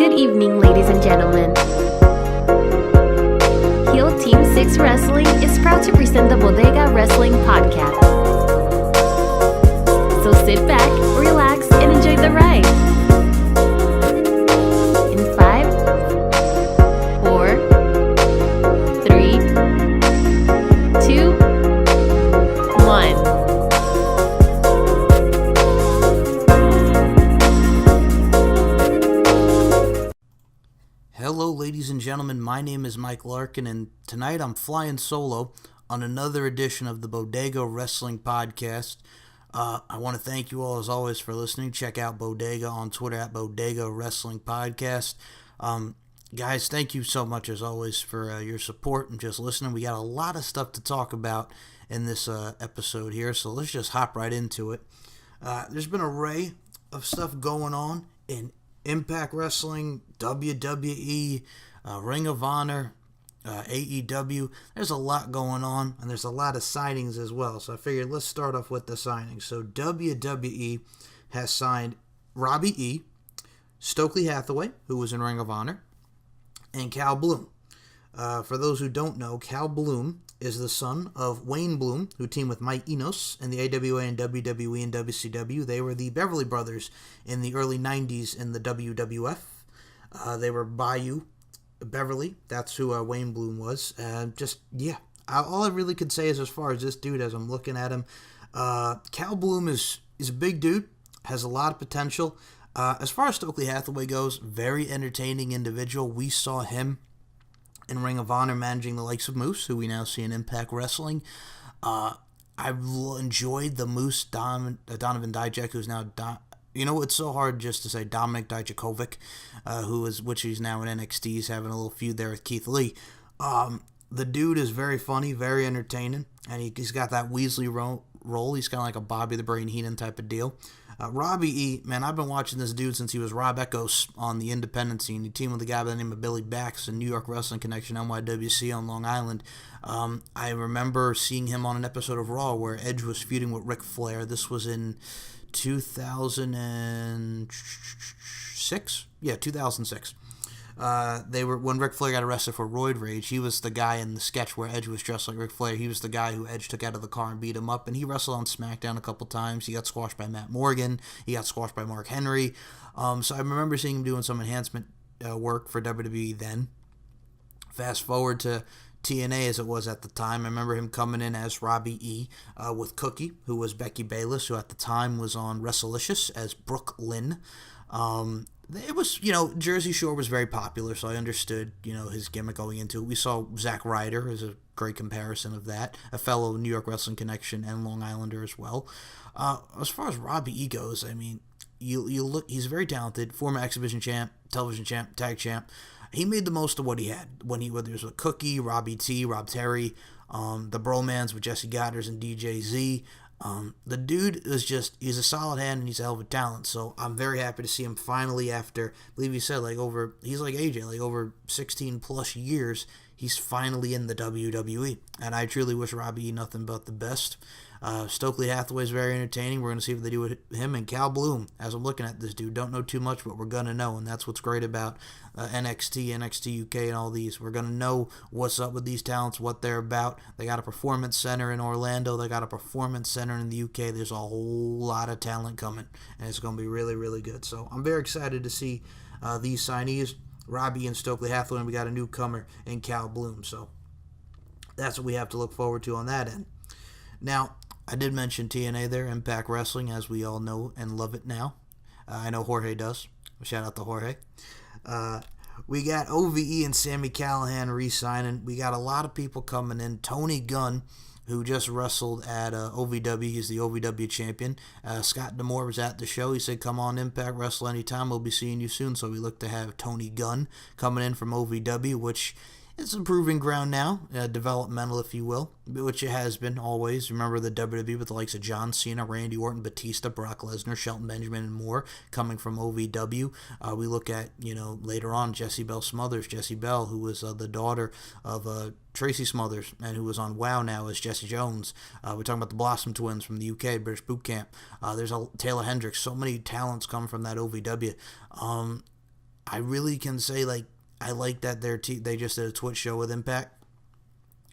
Good evening, ladies and gentlemen. Heel Team 6 Wrestling is proud to present the Bodega Wrestling Podcast. So sit back, relax, and enjoy the ride. In 5, 4, 3, 2, 1. Hello, ladies and gentlemen. My name is Mike Larkin, and tonight I'm flying solo on another edition of the Bodega Wrestling Podcast. I want to thank you all, as always, for listening. Check out Bodega on Twitter at Bodega Wrestling Podcast. Guys, thank you so much, as always, for your support and just listening. We got a lot of stuff to talk about in this episode here, so let's just hop right into it. There's been an array of stuff going on in Impact Wrestling, WWE, Ring of Honor, AEW. There's a lot going on, and there's a lot of signings as well. So I figured let's start off with the signings. So WWE has signed Robbie E., Stokely Hathaway, who was in Ring of Honor, and Cal Bloom. For those who don't know, Cal Bloom is the son of Wayne Bloom, who teamed with Mike Enos in the AWA and WWE and WCW. They were the Beverly Brothers in the early 90s in the WWF. They were Bayou Beverly. That's who Wayne Bloom was. All I really could say is, as far as this dude, as I'm looking at him, Cal Bloom is a big dude, has a lot of potential. As far as Stokely Hathaway goes, very entertaining individual. We saw him in Ring of Honor managing the likes of Moose, who we now see in Impact Wrestling. I've enjoyed the Moose Donovan Dijak, who's now it's so hard just to say Dominic Dijakovic, which he's now in NXT. He's having a little feud there with Keith Lee. The dude is very funny, very entertaining, and he's got that Weasley role. He's kind of like a Bobby the Brain Heenan type of deal. Robbie E., man, I've been watching this dude since he was Rob Echoes on the independent scene. He teamed with a guy by the name of Billy Bax in New York Wrestling Connection, NYWC on Long Island. I remember seeing him on an episode of Raw where Edge was feuding with Ric Flair. This was in 2006? Yeah, 2006. When Ric Flair got arrested for roid rage, he was the guy in the sketch where Edge was dressed like Ric Flair. He was the guy who Edge took out of the car and beat him up, and he wrestled on SmackDown a couple times. He got squashed by Matt Morgan. He got squashed by Mark Henry. So I remember seeing him doing some enhancement work for WWE then. Fast forward to TNA as it was at the time. I remember him coming in as Robbie E. With Cookie, who was Becky Bayless, who at the time was on WrestleLicious as Brooke Lynn. It was, Jersey Shore was very popular, so I understood, his gimmick going into it. We saw Zack Ryder as a great comparison of that, a fellow New York Wrestling Connection and Long Islander as well. As far as Robbie E goes, I mean, you look, he's very talented, former X Division champ, television champ, tag champ. He made the most of what he had whether it was with Cookie, Robbie T, Rob Terry, the Bromans with Jesse Goddard and DJ Z. The dude he's a solid hand and he's a hell of a talent. So I'm very happy to see him finally after, I believe he said, he's like AJ, over 16 plus years, he's finally in the WWE. And I truly wish Robbie nothing but the best. Stokely Hathaway is very entertaining. We're going to see what they do with him, and Cal Bloom. As I'm looking at this dude, don't know too much, but we're going to know, and that's what's great about NXT UK, and all these. We're going to know what's up with these talents, what they're about. They got a performance center in Orlando. They got a performance center in the UK. There's a whole lot of talent coming, and it's going to be really, really good. So I'm very excited to see these signees, Robbie and Stokely Hathaway, and we got a newcomer in Cal Bloom. So that's what we have to look forward to on that end. Now, I did mention TNA there, Impact Wrestling, as we all know and love it now. I know Jorge does. Shout out to Jorge. We got OVE and Sami Callihan re-signing. We got a lot of people coming in. Tony Gunn, who just wrestled at OVW. He's the OVW champion. Scott D'Amore was at the show. He said, come on, Impact Wrestle anytime. We'll be seeing you soon. So we look to have Tony Gunn coming in from OVW, which it's a proving ground now, developmental, if you will, which it has been always. Remember the WWE with the likes of John Cena, Randy Orton, Batista, Brock Lesnar, Shelton Benjamin, and more coming from OVW. We look at, later on, Jessie Belle Smothers, Jessie Belle, who was the daughter of Tracy Smothers, and who was on WoW now as Jesse Jones. We're talking about the Blossom Twins from the UK, British Boot Camp. There's Taylor Hendricks. So many talents come from that OVW. I really can say, like, I like that they just did a Twitch show with Impact.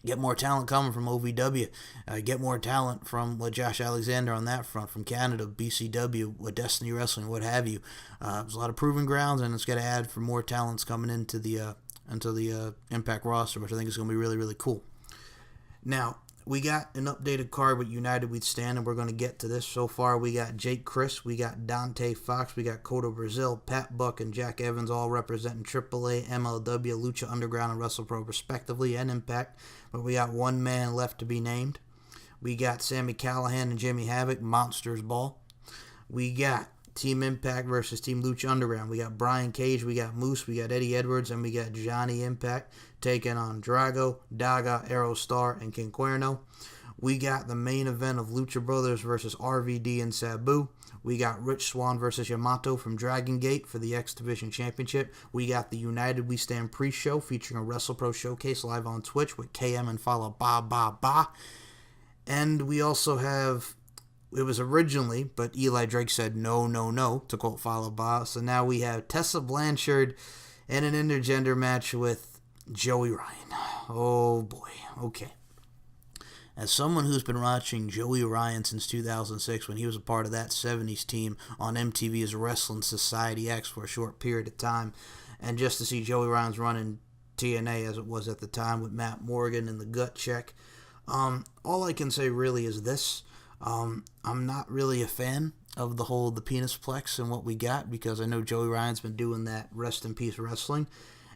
Get more talent coming from OVW. Get more talent from Josh Alexander on that front, from Canada, BCW, with Destiny Wrestling, what have you. There's a lot of proving grounds, and it's going to add for more talents coming into the Impact roster, which I think is going to be really, really cool. Now, we got an updated card with United We Stand, and we're going to get to this. So far, we got Jake Chris, we got Dante Fox, we got Cotto Brazil, Pat Buck, and Jack Evans all representing AAA, MLW, Lucha Underground, and WrestlePro respectively, and Impact. But we got one man left to be named. We got Sami Callihan and Jimmy Havoc, Monsters Ball. We got Team Impact versus Team Lucha Underground. We got Brian Cage, we got Moose, we got Eddie Edwards, and we got Johnny Impact taking on Drago, Daga, Aerostar, and King Cuerno. We got the main event of Lucha Brothers versus RVD and Sabu. We got Rich Swann versus Yamato from Dragon Gate for the X Division Championship. We got the United We Stand pre-show featuring a WrestlePro showcase live on Twitch with KM and Follow Ba Ba Ba. And we also have, it was originally, but Eli Drake said no, to quote Follow Ba. So now we have Tessa Blanchard in an intergender match with Joey Ryan. Oh boy, okay. As someone who's been watching Joey Ryan since 2006, when he was a part of that 70s team on MTV's Wrestling Society X for a short period of time, and just to see Joey Ryan's running TNA as it was at the time with Matt Morgan and the Gut Check, all I can say really is this. I'm not really a fan of the penis plex and what we got, because I know Joey Ryan's been doing that Rest in Peace Wrestling,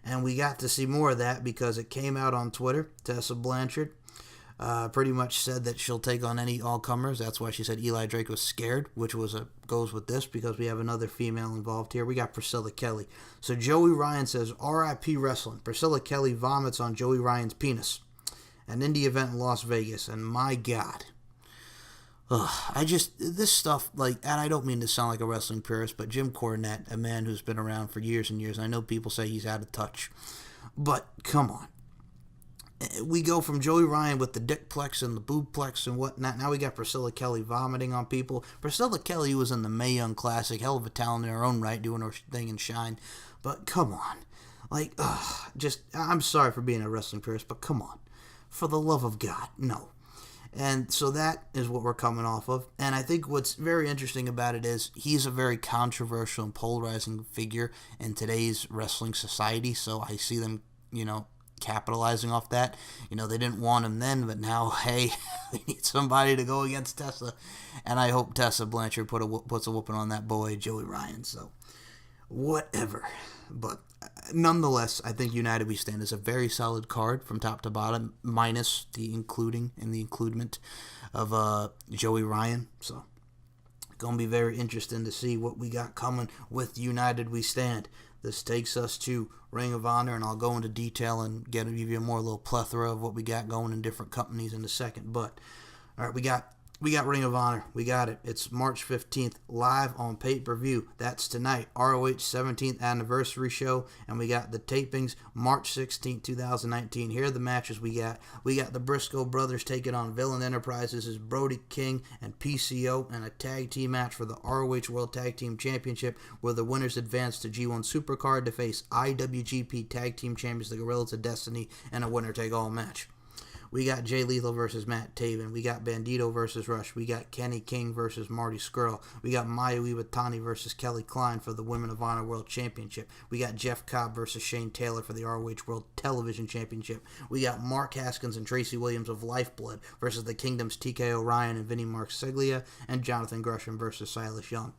and we got to see more of that because it came out on Twitter. Tessa Blanchard pretty much said that she'll take on any all-comers. That's why she said Eli Drake was scared, which goes with this because we have another female involved here. We got Priscilla Kelly. So Joey Ryan says, R.I.P. Wrestling. Priscilla Kelly vomits on Joey Ryan's penis. An indie event in Las Vegas, and my God. This stuff, like, and I don't mean to sound like a wrestling purist, but Jim Cornette, a man who's been around for years and years, I know people say he's out of touch, but come on. We go from Joey Ryan with the dick plex and the boob plex and whatnot. Now we got Priscilla Kelly vomiting on people. Priscilla Kelly was in the Mae Young Classic, hell of a talent in her own right, doing her thing in Shine, but come on. Like, I'm sorry for being a wrestling purist, but come on. For the love of God, no. And so that is what we're coming off of. And I think what's very interesting about it is he's a very controversial and polarizing figure in today's wrestling society. So I see them, capitalizing off that. They didn't want him then, but now, hey, they need somebody to go against Tessa. And I hope Tessa Blanchard puts a whooping on that boy, Joey Ryan. So whatever. But nonetheless, I think United We Stand is a very solid card from top to bottom, minus the includement of Joey Ryan. So, going to be very interesting to see what we got coming with United We Stand. This takes us to Ring of Honor, and I'll go into detail and give you a more little plethora of what we got going in different companies in a second. But, all right, we got Ring of Honor. We got it. It's March 15th, live on pay-per-view. That's tonight. ROH 17th anniversary show. And we got the tapings March 16th, 2019. Here are the matches we got. We got the Briscoe brothers taking on Villain Enterprises as Brody King and PCO, and a tag team match for the ROH World Tag Team Championship, where the winners advance to G1 Supercard to face IWGP Tag Team Champions, the Gorillas of Destiny, in a winner-take-all match. We got Jay Lethal versus Matt Taven. We got Bandito versus Rush. We got Kenny King versus Marty Scurll. We got Mayu Iwatani versus Kelly Klein for the Women of Honor World Championship. We got Jeff Cobb versus Shane Taylor for the ROH World Television Championship. We got Mark Haskins and Tracy Williams of Lifeblood versus the Kingdom's TK O'Ryan and Vinnie Marsiglia, and Jonathan Gresham versus Silas Young.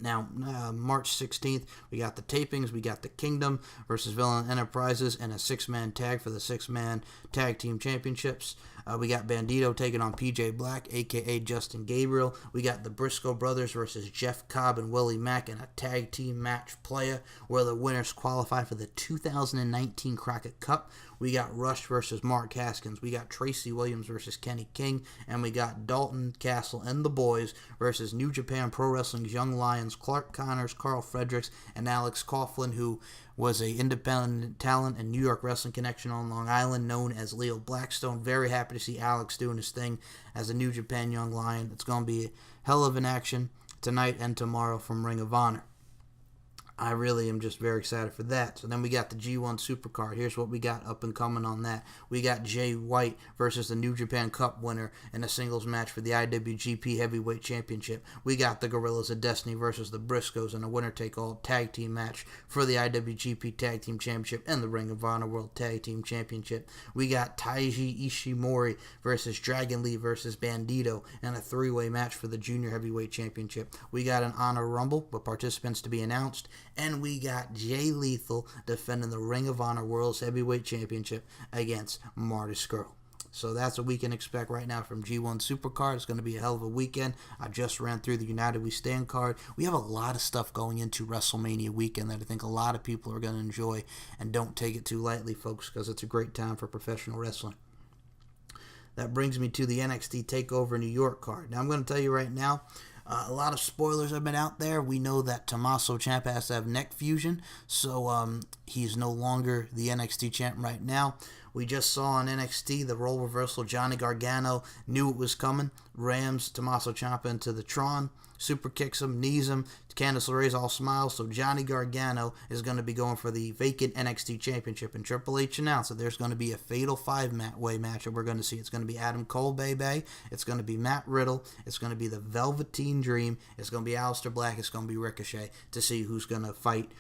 Now, March 16th, we got the tapings. We got the Kingdom versus Villain Enterprises and a 6-man tag for the 6-man tag team championships. We got Bandito taking on PJ Black, a.k.a. Justin Gabriel. We got the Briscoe brothers versus Jeff Cobb and Willie Mack in a tag team match playa, where the winners qualify for the 2019 Crockett Cup. We got Rush versus Mark Haskins. We got Tracy Williams versus Kenny King. And we got Dalton Castle and the Boys versus New Japan Pro Wrestling's Young Lions, Clark Connors, Carl Fredericks, and Alex Coughlin, who was a independent talent and New York Wrestling Connection on Long Island, known as Leo Blackstone. Very happy to see Alex doing his thing as a New Japan Young Lion. It's going to be a hell of an action tonight and tomorrow from Ring of Honor. I really am just very excited for that. So then we got the G1 Supercard. Here's what we got up and coming on that. We got Jay White versus the New Japan Cup winner in a singles match for the IWGP Heavyweight Championship. We got the Gorillas of Destiny versus the Briscoes in a winner-take-all tag team match for the IWGP Tag Team Championship and the Ring of Honor World Tag Team Championship. We got Taiji Ishimori versus Dragon Lee versus Bandito in a three-way match for the Junior Heavyweight Championship. We got an Honor Rumble with participants to be announced. And we got Jay Lethal defending the Ring of Honor World's Heavyweight Championship against Marty Scurll. So that's what we can expect right now from G1 Supercard. It's going to be a hell of a weekend. I just ran through the United We Stand card. We have a lot of stuff going into WrestleMania weekend that I think a lot of people are going to enjoy. And don't take it too lightly, folks, because it's a great time for professional wrestling. That brings me to the NXT TakeOver New York card. Now, I'm going to tell you right now, a lot of spoilers have been out there. We know that Tommaso Ciampa has to have neck fusion, so he's no longer the NXT champ right now. We just saw on NXT the role reversal. Johnny Gargano knew it was coming. Rams Tommaso Ciampa into the Tron. Super kicks him, knees him. Candice LeRae's all smiles. So Johnny Gargano is going to be going for the vacant NXT championship. And Triple H announced that there's going to be a fatal five-way match that we're going to see. It's going to be Adam Cole, baby. It's going to be Matt Riddle. It's going to be the Velveteen Dream. It's going to be Aleister Black. It's going to be Ricochet to see who's going to fight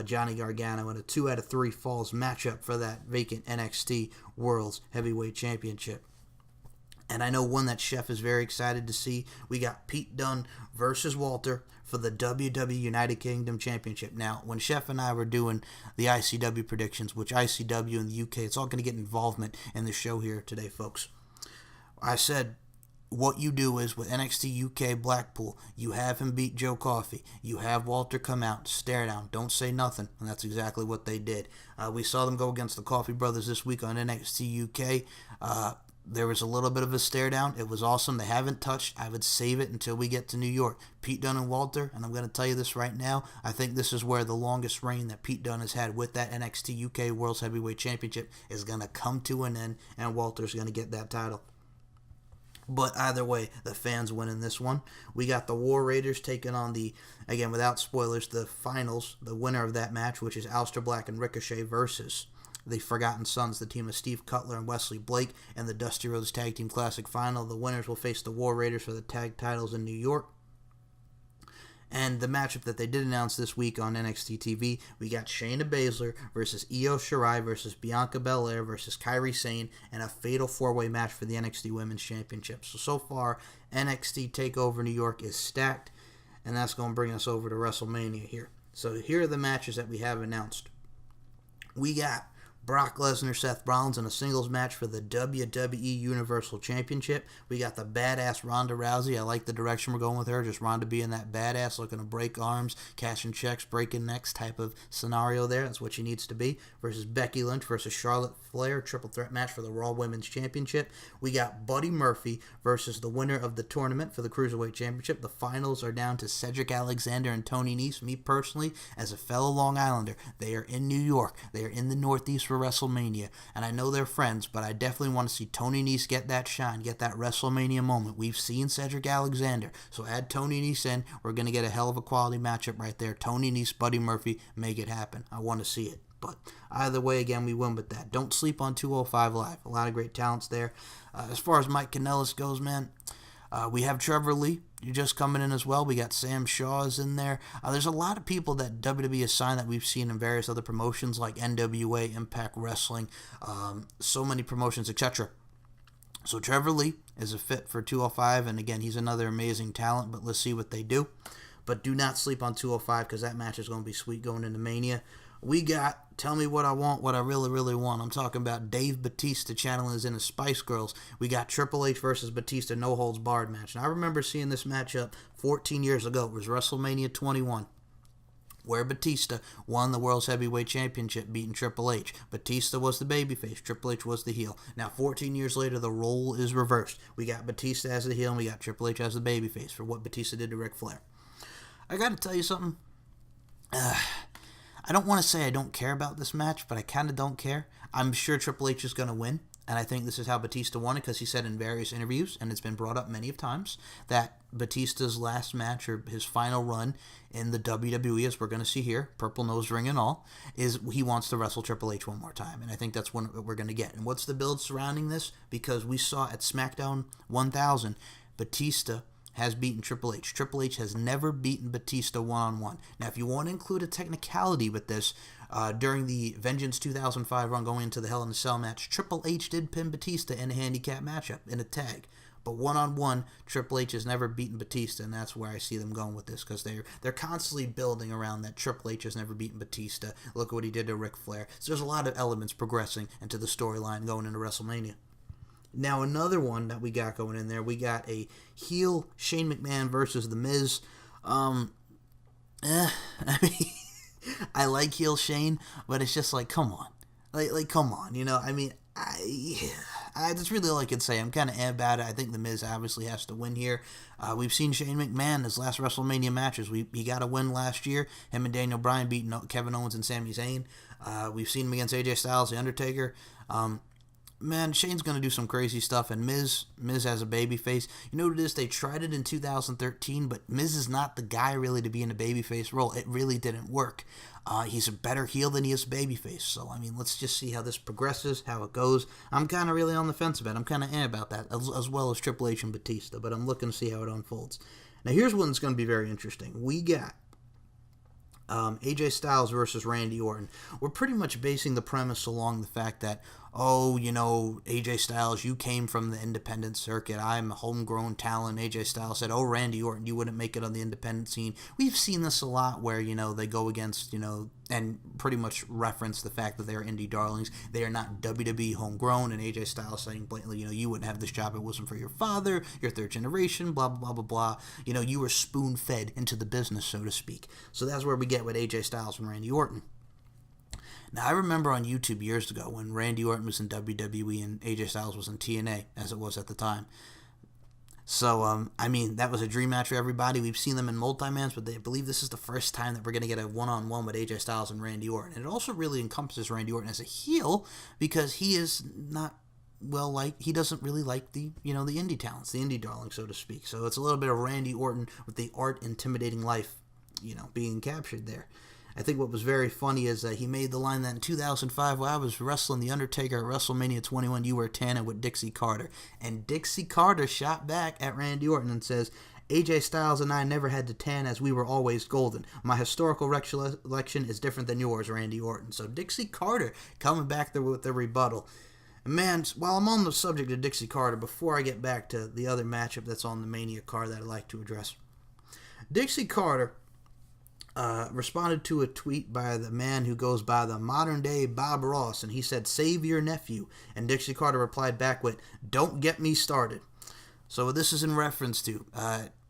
Johnny Gargano in a 2 out of 3 falls matchup for that vacant NXT World's Heavyweight Championship. And I know one that Chef is very excited to see. We got Pete Dunne versus Walter for the WWE United Kingdom Championship. Now, when Chef and I were doing the ICW predictions, which ICW in the UK, it's all going to get involvement in the show here today, folks. I said, what you do is with NXT UK Blackpool, you have him beat Joe Coffey. You have Walter come out, stare down, don't say nothing. And that's exactly what they did. We saw them go against the Coffey brothers this week on NXT UK. There was a little bit of a stare down. It was awesome. They haven't touched. I would save it until we get to New York. Pete Dunne and Walter, and I'm going to tell you this right now, I think this is where the longest reign that Pete Dunne has had with that NXT UK World's Heavyweight Championship is going to come to an end, and Walter's going to get that title. But either way, the fans win in this one. We got the War Raiders taking on the, again, without spoilers, the finals, the winner of that match, which is Aleister Black and Ricochet versus the Forgotten Sons, the team of Steve Cutler and Wesley Blake, and the Dusty Rhodes Tag Team Classic Final. The winners will face the War Raiders for the tag titles in New York. And the matchup that they did announce this week on NXT TV, we got Shayna Baszler versus Io Shirai versus Bianca Belair versus Kairi Sane in a fatal 4-way match for the NXT Women's Championship. So far, NXT TakeOver New York is stacked, and that's going to bring us over to WrestleMania here. So here are the matches that we have announced. We got Brock Lesnar, Seth Rollins in a singles match for the WWE Universal Championship. We got the badass Ronda Rousey. I like the direction we're going with her. Just Ronda being that badass, looking to break arms, cashing checks, breaking necks type of scenario there. That's what she needs to be. Versus Becky Lynch versus Charlotte Flair. Triple threat match for the Raw Women's Championship. We got Buddy Murphy versus the winner of the tournament for the Cruiserweight Championship. The finals are down to Cedric Alexander and Tony Nese. Me personally, as a fellow Long Islander, they are in New York. They are in the Northeast for WrestleMania, and I know they're friends, but I definitely want to see Tony Nese get that shine, get that WrestleMania moment. We've seen Cedric Alexander, so add Tony Nese in. We're going to get a hell of a quality matchup right there. Tony Nese, Buddy Murphy, make it happen. I want to see it. But either way, again, we win with that. Don't sleep on 205 Live. A lot of great talents there. As far as Mike Kanellis goes, man, we have Trevor Lee. You're just coming in as well. We got Sam Shaw's in there. There's a lot of people that WWE has signed that we've seen in various other promotions like NWA, Impact Wrestling, so many promotions, etc. So Trevor Lee is a fit for 205, and again, he's another amazing talent, but let's see what they do. But do not sleep on 205 because that match is going to be sweet going into Mania. We got Tell Me What I Want, What I Really, Really Want. I'm talking about Dave Bautista channeling his inner Spice Girls. We got Triple H versus Batista No Holds Barred match. And I remember seeing this matchup 14 years ago. It was WrestleMania 21, where Batista won the World's Heavyweight Championship, beating Triple H. Batista was the babyface. Triple H was the heel. Now, 14 years later, the role is reversed. We got Batista as the heel, and we got Triple H as the babyface for what Batista did to Ric Flair. I got to tell you something. I don't want to say I don't care about this match, but I kind of don't care. I'm sure Triple H is going to win. And I think this is how Batista won it, because he said in various interviews, and it's been brought up many of times, that Batista's last match, or his final run in the WWE, as we're going to see here, purple nose ring and all, is he wants to wrestle Triple H one more time. And I think that's what we're going to get. And what's the build surrounding this? Because we saw at SmackDown 1000, Batista has beaten Triple H. Triple H has never beaten Batista one-on-one. Now, if you want to include a technicality with this, during the Vengeance 2005 run going into the Hell in a Cell match, Triple H did pin Batista in a handicap matchup, in a tag. But one-on-one, Triple H has never beaten Batista, and that's where I see them going with this, because they're constantly building around that Triple H has never beaten Batista. Look at what he did to Ric Flair. So there's a lot of elements progressing into the storyline going into WrestleMania. Now, another one that we got going in there, we got a heel Shane McMahon versus The Miz. I mean, I like heel Shane, but it's just like, come on. Like come on, you know? I mean, that's really all I can say. I'm kind of about it. I think The Miz obviously has to win here. We've seen Shane McMahon, his last WrestleMania matches. He got a win last year. Him and Daniel Bryan beating Kevin Owens and Sami Zayn. We've seen him against AJ Styles, The Undertaker. Man, Shane's going to do some crazy stuff, and Miz has a baby face. You know what it is? They tried it in 2013, but Miz is not the guy really to be in a babyface role. It really didn't work. He's a better heel than he is babyface. So, I mean, let's just see how this progresses, how it goes. I'm kind of really on the fence about it. I'm kind of about that, as well as Triple H and Batista, but I'm looking to see how it unfolds. Now, here's one that's going to be very interesting. We got AJ Styles versus Randy Orton. We're pretty much basing the premise along the fact that, oh, you know, AJ Styles, you came from the independent circuit. I'm a homegrown talent. AJ Styles said, oh, Randy Orton, you wouldn't make it on the independent scene. We've seen this a lot where, you know, they go against, you know, and pretty much reference the fact that they're indie darlings. They are not WWE homegrown, and AJ Styles saying blatantly, you know, you wouldn't have this job if it wasn't for your father, your third generation, blah, blah, blah, blah, blah. You know, you were spoon-fed into the business, so to speak. So that's where we get with AJ Styles and Randy Orton. Now, I remember on YouTube years ago when Randy Orton was in WWE and AJ Styles was in TNA, as it was at the time. So, I mean, that was a dream match for everybody. We've seen them in multi-mans, but I believe this is the first time that we're going to get a one-on-one with AJ Styles and Randy Orton. And it also really encompasses Randy Orton as a heel, because he is not, well, like, he doesn't really like the, you know, the indie talents, the indie darling, so to speak. So it's a little bit of Randy Orton with the art intimidating life, you know, being captured there. I think what was very funny is that he made the line that in 2005, while I was wrestling The Undertaker at WrestleMania 21, you were tanning with Dixie Carter. And Dixie Carter shot back at Randy Orton and says, AJ Styles and I never had to tan as we were always golden. My historical recollection is different than yours, Randy Orton. So Dixie Carter coming back there with the rebuttal. And man, while I'm on the subject of Dixie Carter, before I get back to the other matchup that's on the Mania card that I'd like to address, Dixie Carter responded to a tweet by the man who goes by the modern-day Bob Ross, and he said, save your nephew. And Dixie Carter replied back with, don't get me started. So this is in reference to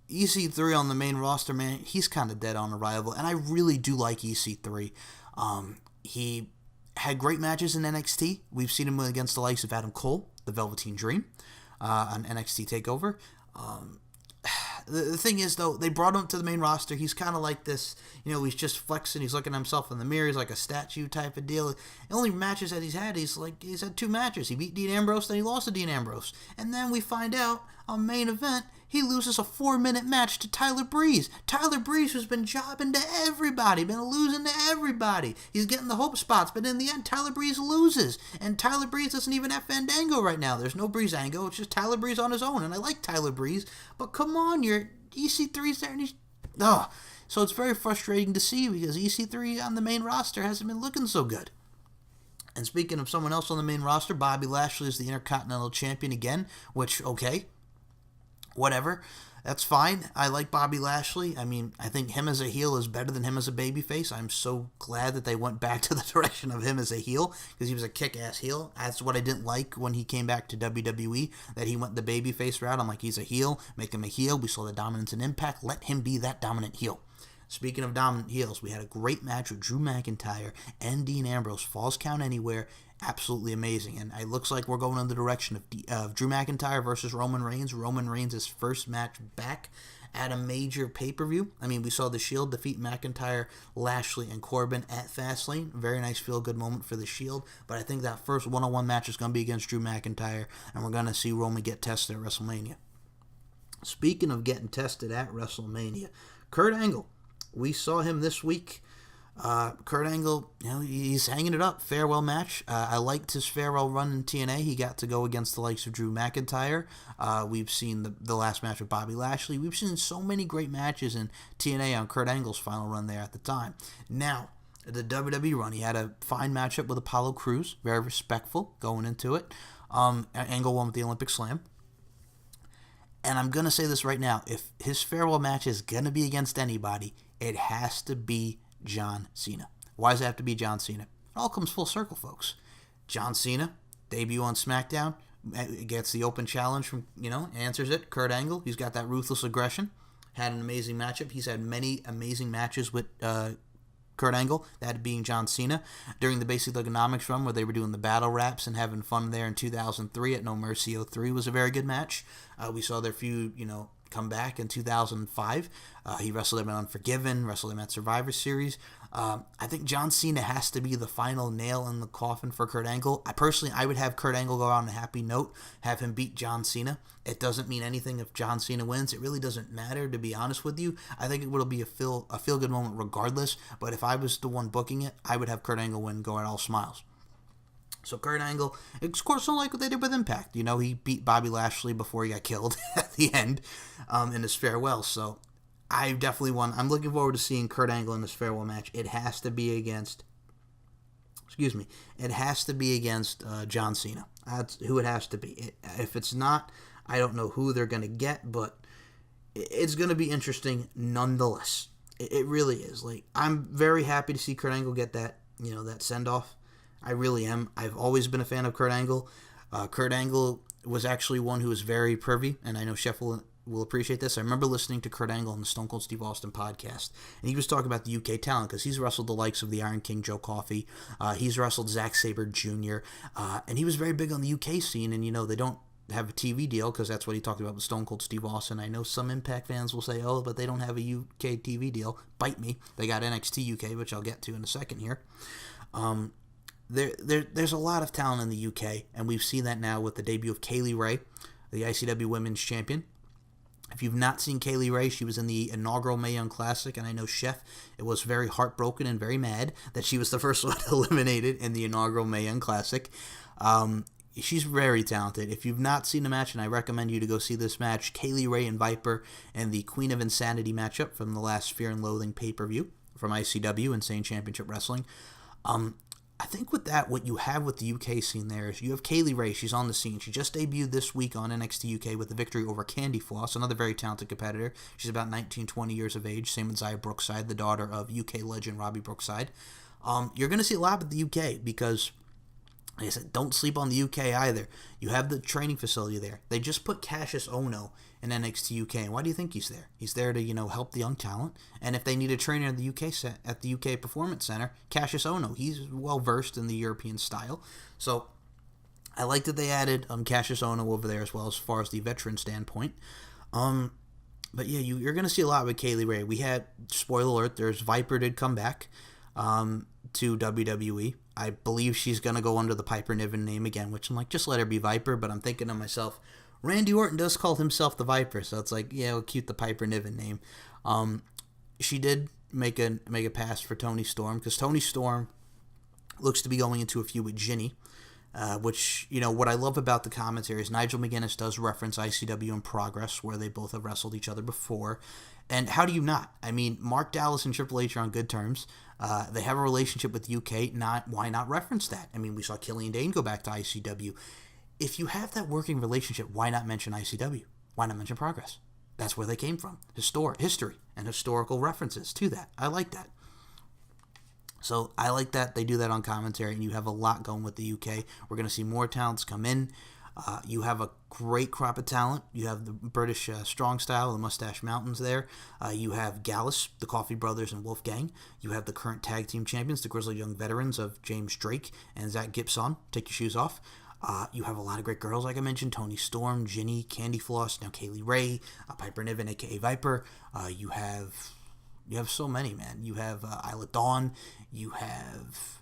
EC3 on the main roster, man. He's kind of dead on arrival, and I really do like EC3. He had great matches in NXT. We've seen him against the likes of Adam Cole, the Velveteen Dream, on NXT TakeOver. The thing is, though, they brought him to the main roster. He's kind of like this, you know, he's just flexing. He's looking at himself in the mirror. He's like a statue type of deal. The only matches that he's had 2 matches. He beat Dean Ambrose, then he lost to Dean Ambrose. And then we find out on main event, he loses a 4-minute match to Tyler Breeze. Tyler Breeze, who's been jobbing to everybody, been losing to everybody. He's getting the hope spots, but in the end, Tyler Breeze loses. And Tyler Breeze doesn't even have Fandango right now. There's no Breezango. It's just Tyler Breeze on his own. And I like Tyler Breeze, but come on, your EC3's there, and he's... Oh. So it's very frustrating to see, because EC3 on the main roster hasn't been looking so good. And speaking of someone else on the main roster, Bobby Lashley is the Intercontinental Champion again, which, okay, whatever, that's fine. I like Bobby Lashley. I mean, I think him as a heel is better than him as a babyface. I'm so glad that they went back to the direction of him as a heel, because he was a kick-ass heel. That's what I didn't like when he came back to WWE, that he went the babyface route. I'm like, he's a heel, make him a heel. We saw the dominance and Impact. Let him be that dominant heel. Speaking of dominant heels, we had a great match with Drew McIntyre and Dean Ambrose. Falls Count Anywhere. Absolutely amazing. And it looks like we're going in the direction of Drew McIntyre versus Roman Reigns. Roman Reigns' first match back at a major pay-per-view. I mean, we saw The Shield defeat McIntyre, Lashley, and Corbin at Fastlane. Very nice feel-good moment for The Shield. But I think that first one-on-one match is going to be against Drew McIntyre, and we're going to see Roman get tested at WrestleMania. Speaking of getting tested at WrestleMania, Kurt Angle. We saw him this week. Kurt Angle, he's hanging it up. Farewell match. I liked his farewell run in TNA. He got to go against the likes of Drew McIntyre. We've seen the last match with Bobby Lashley. We've seen so many great matches in TNA on Kurt Angle's final run there at the time. Now, the WWE run, he had a fine matchup with Apollo Crews. Very respectful going into it. Angle won with the Olympic Slam. And I'm going to say this right now. If his farewell match is going to be against anybody, it has to be John Cena. Why does it have to be John Cena? It all comes full circle, folks. John Cena, debut on SmackDown, gets the open challenge from, answers it. Kurt Angle, he's got that ruthless aggression. Had an amazing matchup. He's had many amazing matches with Kurt Angle, that being John Cena, during the Basic Economics run where they were doing the battle raps and having fun there in 2003 at No Mercy 03 was a very good match. We saw their feud, come back in 2005. He wrestled him at Unforgiven, wrestled him at Survivor Series. I think John Cena has to be the final nail in the coffin for Kurt Angle. I would have Kurt Angle go out on a happy note, have him beat John Cena. It doesn't mean anything if John Cena wins. It really doesn't matter, to be honest with you. I think it will be a feel-good moment regardless, but if I was the one booking it, I would have Kurt Angle win, go out all smiles. So Kurt Angle, of course, like what they did with Impact. He beat Bobby Lashley before he got killed at the end in his farewell. So I'm looking forward to seeing Kurt Angle in this farewell match. It has to be against John Cena. That's who it has to be. If it's not, I don't know who they're going to get, but it's going to be interesting nonetheless. It really is. I'm very happy to see Kurt Angle get that, that send-off. I really am. I've always been a fan of Kurt Angle. Kurt Angle was actually one who was very privy, and I know Chef will appreciate this. I remember listening to Kurt Angle on the Stone Cold Steve Austin podcast, and he was talking about the UK talent because he's wrestled the likes of the Iron King Joe Coffey. He's wrestled Zack Sabre Jr., and he was very big on the UK scene, and they don't have a TV deal because that's what he talked about with Stone Cold Steve Austin. I know some Impact fans will say, oh, but they don't have a UK TV deal. Bite me. They got NXT UK, which I'll get to in a second here. There's a lot of talent in the UK, and we've seen that now with the debut of Kaylee Ray, the ICW Women's Champion. If you've not seen Kaylee Ray, she was in the inaugural Mae Young Classic, and I know Chef was very heartbroken and very mad that she was the first one eliminated in the inaugural Mae Young Classic. She's very talented. If you've not seen the match, and I recommend you to go see this match, Kaylee Ray and Viper and the Queen of Insanity matchup from the last Fear and Loathing pay-per-view from ICW, Insane Championship Wrestling. I think with that, what you have with the UK scene there is you have Kaylee Ray. She's on the scene. She just debuted this week on NXT UK with the victory over Candy Floss, another very talented competitor. She's about 19, 20 years of age. Same with Xia Brookside, the daughter of UK legend Robbie Brookside. You're going to see a lot with the UK because, like I said, don't sleep on the UK either. You have the training facility there. They just put Cassius Ohno in NXT UK. And why do you think he's there? He's there to, help the young talent. And if they need a trainer at the UK Performance Center, Cassius Ohno, he's well versed in the European style. So I like that they added Cassius Ohno over there as well as far as the veteran standpoint. But yeah, you're going to see a lot with Kaylee Ray. We had, spoiler alert, there's Viper did come back to WWE. I believe she's going to go under the Piper Niven name again, which I'm like, just let her be Viper. But I'm thinking to myself, Randy Orton does call himself the Viper, so it's like, yeah, we'll keep the Piper Niven name. She did make a pass for Toni Storm, because Toni Storm looks to be going into a feud with Ginny, which, what I love about the commentary is Nigel McGuinness does reference ICW in Progress, where they both have wrestled each other before. And how do you not? I mean, Mark Dallas and Triple H are on good terms. They have a relationship with the UK. Why not reference that? I mean, we saw Killian Dane go back to ICW. If you have that working relationship, why not mention ICW? Why not mention Progress? That's where they came from. History and historical references to that. I like that. So I like that they do that on commentary, and you have a lot going with the UK. We're going to see more talents come in. You have a great crop of talent. You have the British Strong Style, the Mustache Mountains there. You have Gallus, the Coffee Brothers, and Wolfgang. You have the current tag team champions, the Grizzled Young Veterans of James Drake and Zach Gibson. Take your shoes off. You have a lot of great girls, like I mentioned: Toni Storm, Ginny, Candy Floss, now Kaylee Ray, Piper Niven, aka Viper. You have so many, man. You have Isla Dawn. You have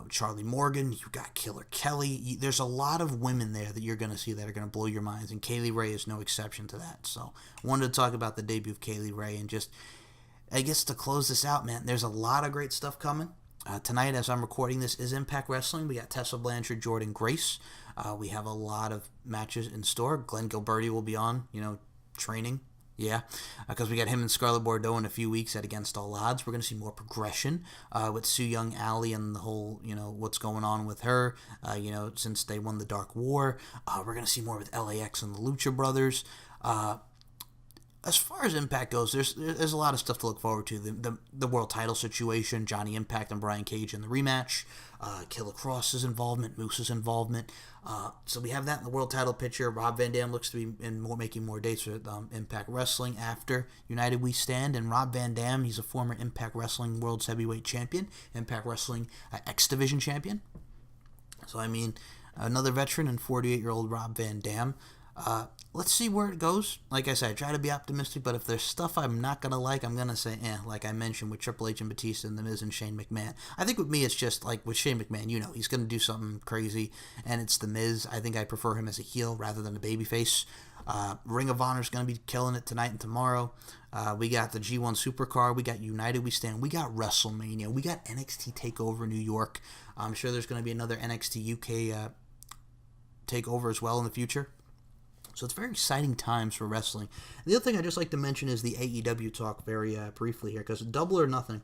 Charlie Morgan. You got Killer Kelly. There's a lot of women there that you're going to see that are going to blow your minds, and Kaylee Ray is no exception to that. So I wanted to talk about the debut of Kaylee Ray, and just, I guess, to close this out, man, there's a lot of great stuff coming. Tonight, as I'm recording this, is Impact Wrestling. We got Tessa Blanchard, Jordan Grace. We have a lot of matches in store. Glenn Gilberti will be on, training. Yeah, because we got him and Scarlett Bordeaux in a few weeks at Against All Odds. We're going to see more progression with Su Young Ali and the whole, what's going on with her, since they won the Dark War. We're going to see more with LAX and the Lucha Brothers. As far as Impact goes, there's a lot of stuff to look forward to. The world title situation, Johnny Impact and Brian Cage in the rematch, Killer Cross's involvement, Moose's involvement. So we have that in the world title picture. Rob Van Dam looks to be making more dates with Impact Wrestling after United We Stand. And Rob Van Dam, he's a former Impact Wrestling World's Heavyweight Champion, Impact Wrestling X Division Champion. So, I mean, another veteran and 48-year-old Rob Van Dam. Let's see where it goes. Like I said, I try to be optimistic, but if there's stuff I'm not going to like, I'm going to say, like I mentioned with Triple H and Batista and The Miz and Shane McMahon. I think with me, it's just like with Shane McMahon, he's going to do something crazy, and it's The Miz. I think I prefer him as a heel rather than a babyface. Ring of Honor is going to be killing it tonight and tomorrow. We got the G1 Supercard. We got United We Stand. We got WrestleMania. We got NXT TakeOver New York. I'm sure there's going to be another NXT UK TakeOver as well in the future. So it's very exciting times for wrestling. And the other thing I'd just like to mention is the AEW talk very briefly here, because Double or Nothing,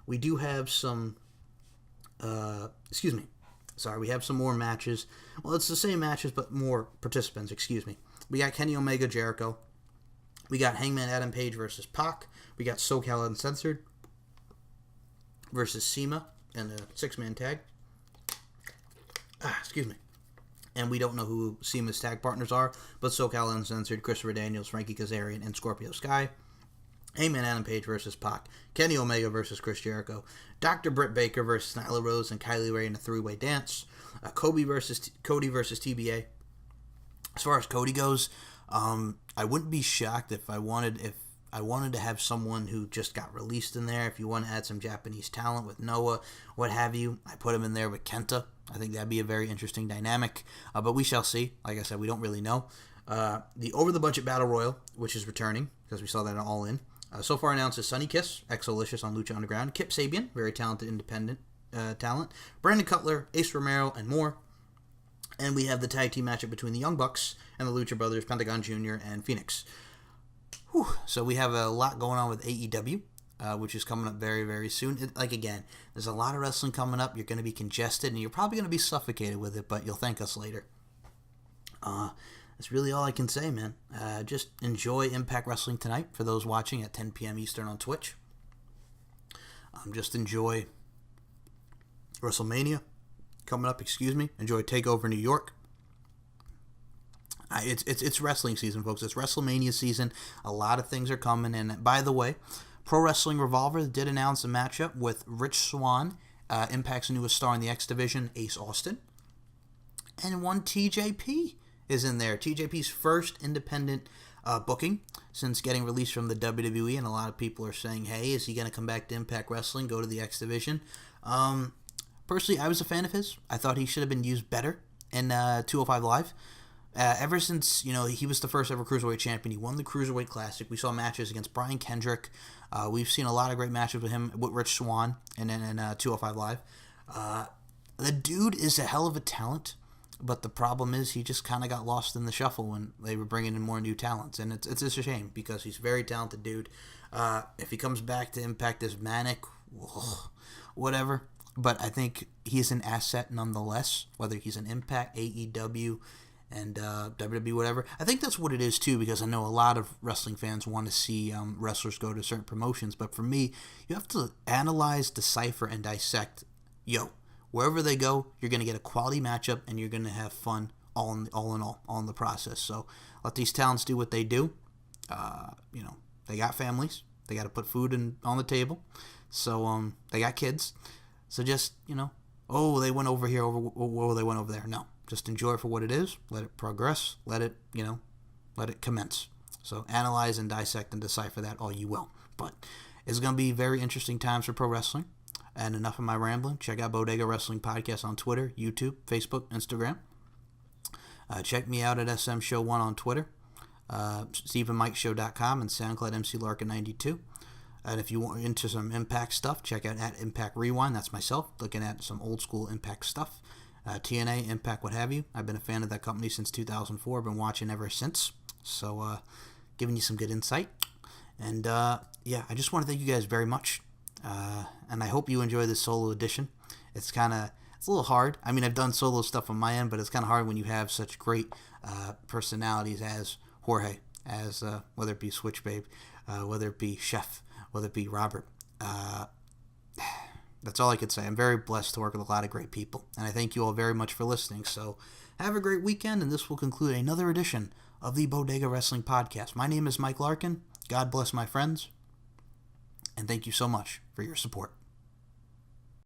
we do have some, we have some more matches. Well, it's the same matches, but more participants, We got Kenny Omega, Jericho. We got Hangman Adam Page versus Pac. We got SoCal Uncensored versus SEMA in a 6-man tag. And we don't know who SEMA's tag partners are, but SoCal Uncensored, Christopher Daniels, Frankie Kazarian, and Scorpio Sky. Heyman Adam Page versus Pac. Kenny Omega versus Chris Jericho. Dr. Britt Baker versus Nyla Rose and Kylie Ray in a 3-way dance. Cody versus TBA. As far as Cody goes, I wouldn't be shocked if I wanted to have someone who just got released in there. If you want to add some Japanese talent with Noah, what have you, I put him in there with Kenta. I think that'd be a very interesting dynamic, but we shall see. Like I said, we don't really know. The Over the Budget Battle Royal, which is returning, because we saw that at All In. So far announced is Sonny Kiss, ex-Alicious on Lucha Underground, Kip Sabian, very talented independent talent, Brandon Cutler, Ace Romero, and more. And we have the tag team matchup between the Young Bucks and the Lucha Brothers, Pentagon Jr. and Phoenix. So we have a lot going on with AEW, which is coming up very, very soon. Again, there's a lot of wrestling coming up. You're going to be congested, and you're probably going to be suffocated with it, but you'll thank us later. That's really all I can say, man. Just enjoy Impact Wrestling tonight for those watching at 10 p.m. Eastern on Twitch. Just enjoy WrestleMania coming up, Enjoy TakeOver New York. It's wrestling season, folks. It's WrestleMania season. A lot of things are coming. And by the way, Pro Wrestling Revolver did announce a matchup with Rich Swann, Impact's newest star in the X Division, Ace Austin. And one TJP is in there. TJP's first independent booking since getting released from the WWE. And a lot of people are saying, hey, is he going to come back to Impact Wrestling, go to the X Division? Personally, I was a fan of his. I thought he should have been used better in 205 Live. Ever since, he was the first ever Cruiserweight champion, he won the Cruiserweight Classic. We saw matches against Brian Kendrick. We've seen a lot of great matches with him, with Rich Swann, and then in 205 Live. The dude is a hell of a talent, but the problem is he just kind of got lost in the shuffle when they were bringing in more new talents. And it's a shame, because he's a very talented dude. If he comes back to Impact as Manic, whatever. But I think he's an asset nonetheless, whether he's an Impact, AEW, and WWE, whatever. I think that's what it is, too, because I know a lot of wrestling fans want to see wrestlers go to certain promotions. But for me, you have to analyze, decipher, and dissect. Wherever they go, you're going to get a quality matchup, and you're going to have fun all in the process. So let these talents do what they do. They got families. They got to put food on the table. So they got kids. So just, oh, they went over here, they went over there. No, just enjoy it for what it is. Let it progress. Let it commence. So analyze and dissect and decipher that all you will. But it's going to be very interesting times for pro wrestling. And enough of my rambling. Check out Bodega Wrestling Podcast on Twitter, YouTube, Facebook, Instagram. Check me out at SM Show 1 on Twitter, StephenMikeShow.com, and SoundCloud MC Larkin92. And if you want into some Impact stuff, check out at Impact Rewind. That's myself, looking at some old school Impact stuff. TNA, Impact, what have you. I've been a fan of that company since 2004. I've been watching ever since. So, giving you some good insight. And, I just want to thank you guys very much. And I hope you enjoy this solo edition. It's a little hard. I mean, I've done solo stuff on my end, but it's kind of hard when you have such great personalities as Jorge, as whether it be Switch Babe, whether it be Chef, whether it be Robert. That's all I could say. I'm very blessed to work with a lot of great people, and I thank you all very much for listening. So have a great weekend, and this will conclude another edition of the Bodega Wrestling Podcast. My name is Mike Larkin. God bless my friends, and thank you so much for your support.